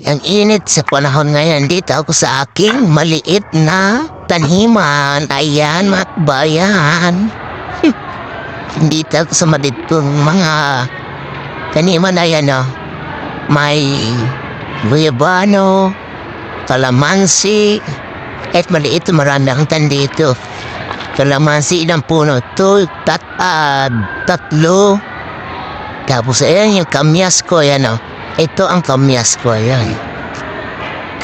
Ang init sa panahon ngayon dito ako sa aking maliit na taniman. Ayan, mga bayan. Dito ako sa malitong mga taniman na yan, oh. May guyabano, kalamansi, at maliit marami ang tandito. Kalamansi ilang puno to, tatlo. Tapos ayan yung kamyas ko, yan, oh. Ito ang kamyas ko, yan.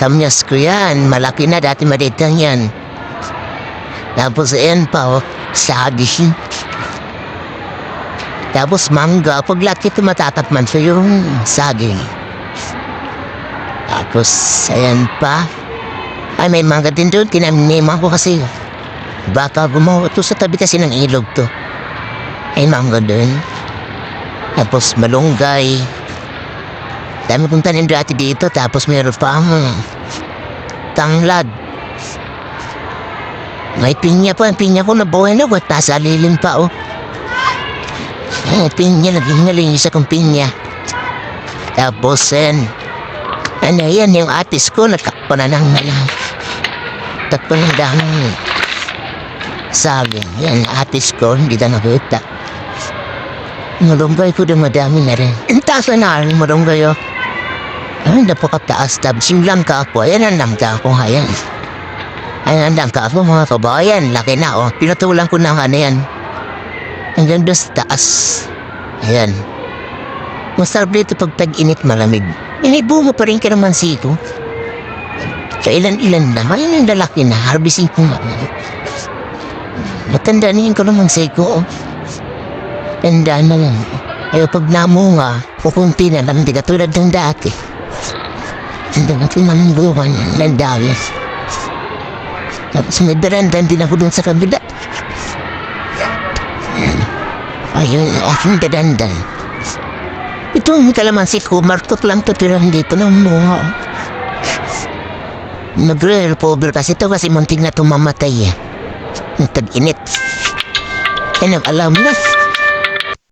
Kamyas ko yan, malaki na, dati malitang yan. Tapos ayan pa, oh, saging. Tapos mangga, pag lahat ito matatakman so yung saging. Tapos ayan pa. Ay, may mangga din doon, tinaniman ko kasi. Baka gumawa ito sa tabi kasi ng ilog to. Ay, mangga doon. Tapos malunggay. Dami kong tanim dati dito, tapos meron pa ang tanglad. May pinya pa, ang pinya ko nabuhay na, at nasa lilim pa, oh. Pinya, naging nalinis akong pinya. Tapos, ano yan, yung atis ko, nagkakpa na ng takpa ng damang saging. Yan, atis ko, hindi na nakita. Malunggay ko din madami na rin. Ang taas na malunggay, oh. Ay, napakataas. Tapos yung langka ako, ayan ang langka ako, ayan. Ayan ang langka ako, mga kabayan. Laki na, oh. Pinatulang ko ng ano yan. Hanggang doon sa taas. Ayan. Masarap dito pag tag-init malamig. May bunga pa rin kalamansi ko. Kailan-ilan na. Ayun ang lalaki na. Harvesting ko nga. Matanda na yung kalamansi ko, oh. Tanda na lang. Ayaw pag namunga, kukunti na lang. Di katulad ng dati. Hindi natin manungan ng dami. Tapos may berandan din ako dun sa kabila. Ayun, aking berandan. Ito ang kalamansi ko, martot lang ito, pero hindi ito ng bunga. Nagre-recover kasi ito kasi munting na ito mamatay. Ang tag-init. Yan ang alam na.